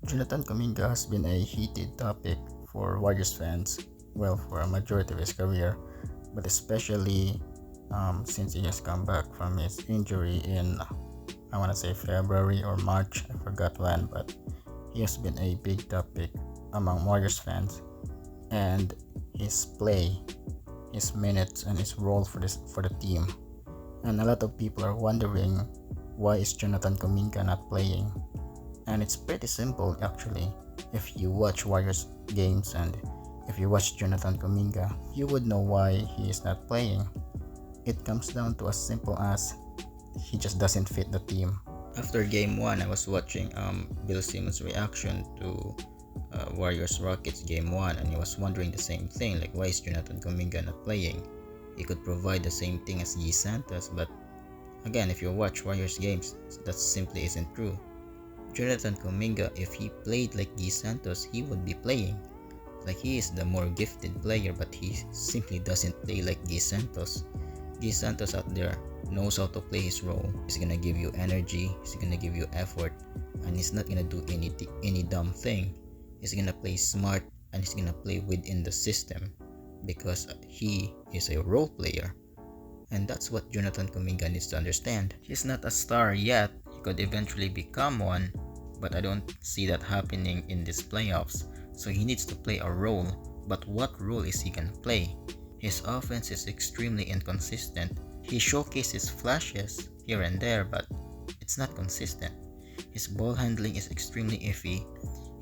Jonathan Kuminga has been a heated topic for Warriors fans, well, for a majority of his career, but especially since he has come back from his injury in, I want to say February or March, I forgot when, but he has been a big topic among Warriors fans, and his play, his minutes, and his role for the team. And a lot of people are wondering, why is Jonathan Kuminga not playing? And it's pretty simple actually. If you watch Warriors games and if you watch Jonathan Kuminga, you would know why he is not playing. It comes down to as simple as he just doesn't fit the team. After game 1, I was watching Bill Simmons' reaction to Warriors Rockets game 1, and he was wondering the same thing, like why is Jonathan Kuminga not playing? He could provide the same thing as G Santos, but again, if you watch Warriors games, that simply isn't true. Jonathan Kuminga, if he played like G Santos, he would be playing. Like, he is the more gifted player, but he simply doesn't play like G Santos. G Santos out there knows how to play his role. He's gonna give you energy, he's gonna give you effort, and he's not gonna do any dumb thing. He's gonna play smart, and he's gonna play within the system because he is a role player. And that's what Jonathan Kuminga needs to understand. He's not a star yet. He could eventually become one, but I don't see that happening in these playoffs. So he needs to play a role, but what role is he gonna play? His offense is extremely inconsistent. He showcases flashes here and there, but it's not consistent. His ball handling is extremely iffy.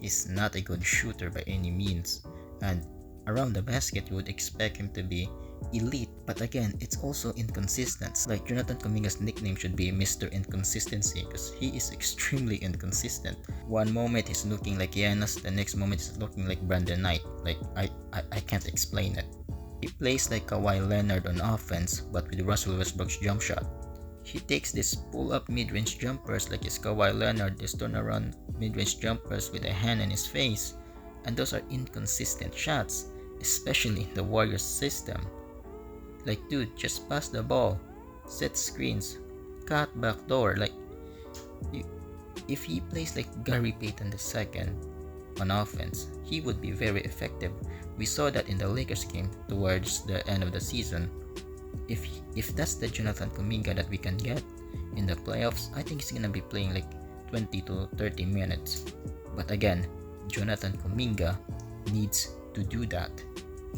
He's not a good shooter by any means, and around the basket you would expect him to be elite, but again, it's also inconsistent. Like, Jonathan Kuminga's nickname should be Mr. Inconsistency because he is extremely inconsistent. One moment he's looking like Giannis, the next moment he's looking like Brandon Knight. Like, I can't explain it. He plays like Kawhi Leonard on offense, but with Russell Westbrook's jump shot. He takes these pull-up mid-range jumpers like his Kawhi Leonard, these turnaround mid-range jumpers with a hand in his face, and those are inconsistent shots, especially in the Warriors system. Like, dude, just pass the ball, set screens, cut backdoor. Like, if he plays like Gary Payton II on offense, he would be very effective. We saw that in the Lakers game towards the end of the season. If that's the Jonathan Kuminga that we can get in the playoffs, I think he's gonna be playing like 20 to 30 minutes. But again, Jonathan Kuminga needs to do that.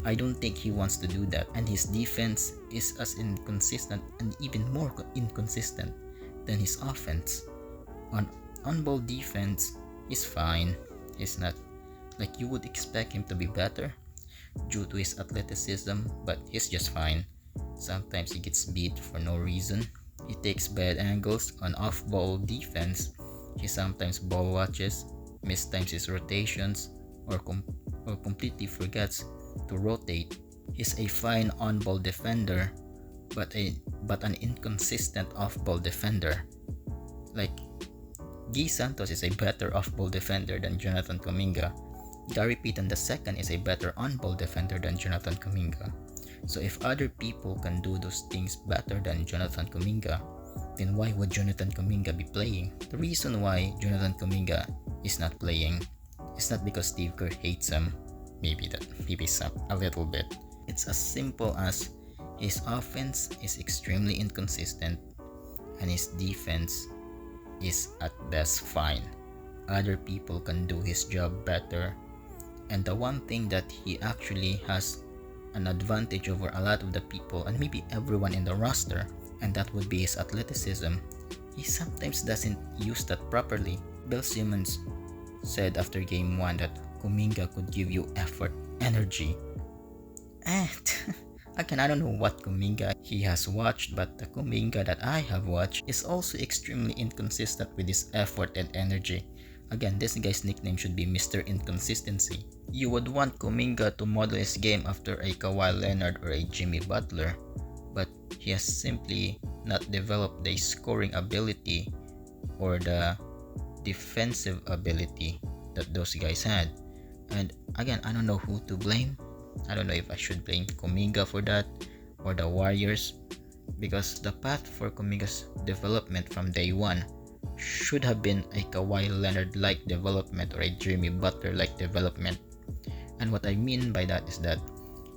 I don't think he wants to do that, and his defense is as inconsistent and even more inconsistent than his offense. On-ball defense is fine. He's not, like, you would expect him to be better due to his athleticism, but he's just fine. Sometimes he gets beat for no reason. He takes bad angles on off-ball defense. He sometimes ball watches, mistimes his rotations, or completely forgets to rotate. He's a fine on-ball defender, but an inconsistent off-ball defender. Like, G Santos is a better off-ball defender than Jonathan Kuminga. Gary Payton II is a better on-ball defender than Jonathan Kuminga. So if other people can do those things better than Jonathan Kuminga, then why would Jonathan Kuminga be playing? The reason why Jonathan Kuminga is not playing is not because Steve Kerr hates him. Maybe some a little bit. It's as simple as his offense is extremely inconsistent and his defense is at best fine. Other people can do his job better, and the one thing that he actually has an advantage over a lot of the people and maybe everyone in the roster, and that would be his athleticism. He sometimes doesn't use that properly. Bill Simmons said after game 1 that Kuminga could give you effort, energy. And again, I don't know what Kuminga he has watched, but the Kuminga that I have watched is also extremely inconsistent with his effort and energy. Again, this guy's nickname should be Mr. Inconsistency. You would want Kuminga to model his game after a Kawhi Leonard or a Jimmy Butler, but he has simply not developed the scoring ability or the defensive ability that those guys had. And again, I don't know who to blame. I don't know if I should blame Kuminga for that or the Warriors, because the path for Kuminga's development from day one should have been a Kawhi Leonard-like development or a Jimmy Butler-like development. And what I mean by that is that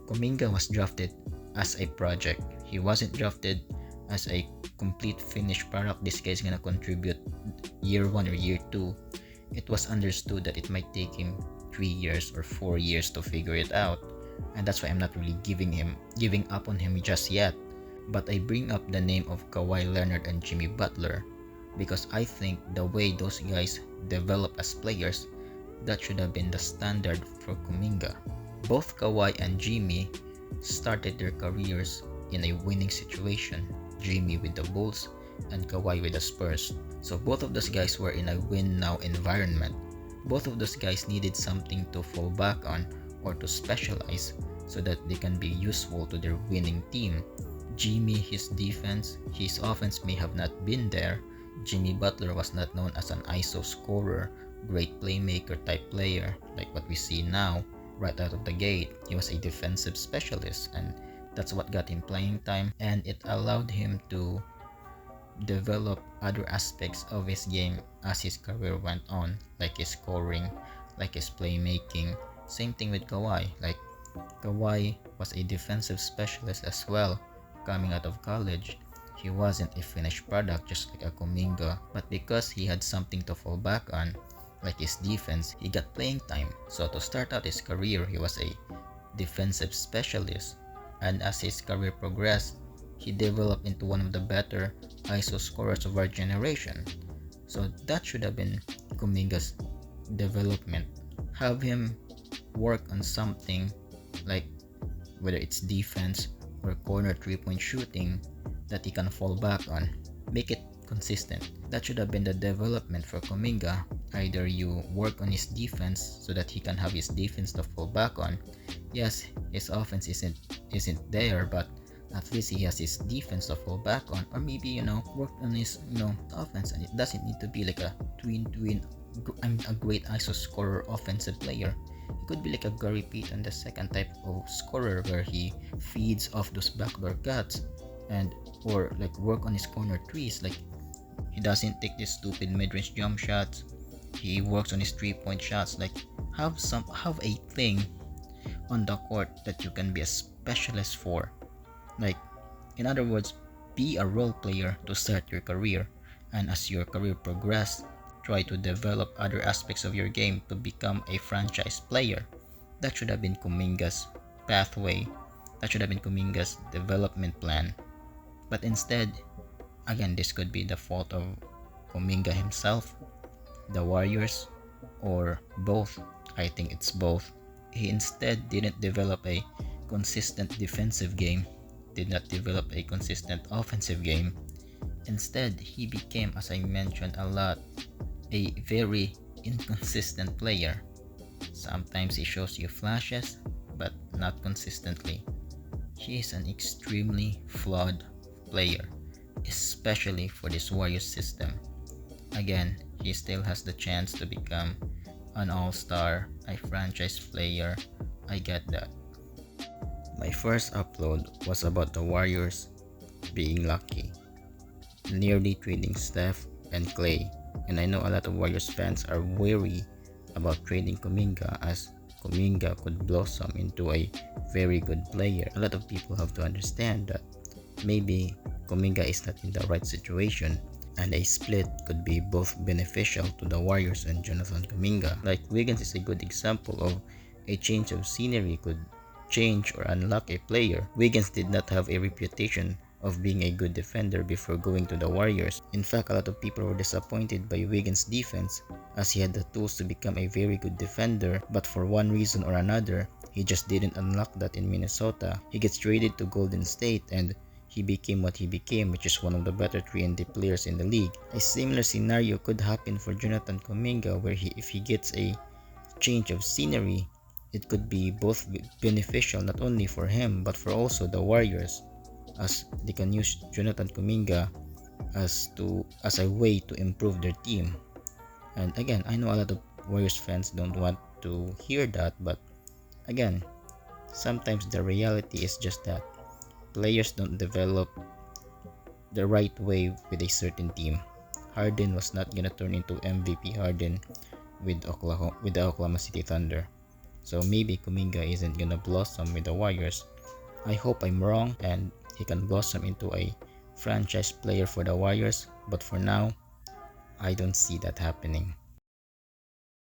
Kuminga was drafted as a project. He wasn't drafted as a complete finished product. This guy is gonna contribute year 1 or year 2. It was understood that it might take him 3 years or 4 years to figure it out. And that's why I'm not really giving up on him just yet. But I bring up the name of Kawhi Leonard and Jimmy Butler because I think the way those guys develop as players, that should have been the standard for Kuminga. Both Kawhi and Jimmy started their careers in a winning situation. Jimmy with the Bulls and Kawhi with the Spurs. So both of those guys were in a win now environment. Both of those guys needed something to fall back on or to specialize so that they can be useful to their winning team. Jimmy, his defense, his offense may have not been there. Jimmy Butler was not known as an ISO scorer, great playmaker type player like what we see now. Right out of the gate, he was a defensive specialist, and that's what got him playing time, and it allowed him to develop other aspects of his game as his career went on, like his scoring, like his playmaking. Same thing with Kawhi. Like Kawhi was a defensive specialist as well coming out of college. He wasn't a finished product just like a Kuminga, but because he had something to fall back on, like his defense, he got playing time. So to start out his career, he was a defensive specialist, and as his career progressed, he developed into one of the better ISO scorers of our generation. So that should have been Kuminga's development. Have him work on something like whether it's defense or corner 3-point shooting that he can fall back on. Make it consistent. That should have been the development for Kuminga. Either you work on his defense so that he can have his defense to fall back on. Yes, his offense isn't there, but at least he has his defense to fall back on. Or maybe, work on his, offense, and it doesn't need to be like a a great ISO scorer offensive player. It could be like a Gary Payton, the second type of scorer where he feeds off those backdoor cuts and or like work on his corner threes. Like he doesn't take these stupid mid-range jump shots. He works on his 3-point shots. Like have a thing on the court that you can be a specialist for. Like in other words, be a role player to start your career, and as your career progresses, try to develop other aspects of your game to become a franchise player. That should have been Kuminga's pathway. That should have been Kuminga's development plan. But instead, again, this could be the fault of Kuminga himself, the Warriors, or both. I think it's both. He instead didn't develop a consistent defensive game, did not develop a consistent offensive game. Instead, he became, as I mentioned a lot, a very inconsistent player. Sometimes he shows you flashes, but not consistently. He is an extremely flawed player, especially for this Warriors system. Again, he still has the chance to become an all-star, a franchise player. I get that. My first upload was about the Warriors being lucky, nearly trading Steph and Clay, and I know a lot of Warriors fans are wary about trading Kuminga, as Kuminga could blossom into a very good player. A lot of people have to understand that maybe Kuminga is not in the right situation, and a split could be both beneficial to the Warriors and Jonathan Kuminga. Like Wiggins is a good example of a change of scenery could change or unlock a player. Wiggins did not have a reputation of being a good defender before going to the Warriors. In fact, a lot of people were disappointed by Wiggins' defense, as he had the tools to become a very good defender, but for one reason or another, he just didn't unlock that in Minnesota. He gets traded to Golden State and he became what he became, which is one of the better 3-and-D players in the league. A similar scenario could happen for Jonathan Kuminga, where if he gets a change of scenery, it could be both beneficial not only for him but for also the Warriors, as they can use Jonathan Kuminga as a way to improve their team. And again, I know a lot of Warriors fans don't want to hear that, but again, sometimes the reality is just that players don't develop the right way with a certain team. Harden was not gonna turn into MVP Harden with the Oklahoma City Thunder. So maybe Kuminga isn't gonna blossom with the Warriors. I hope I'm wrong and he can blossom into a franchise player for the Warriors, but for now, I don't see that happening.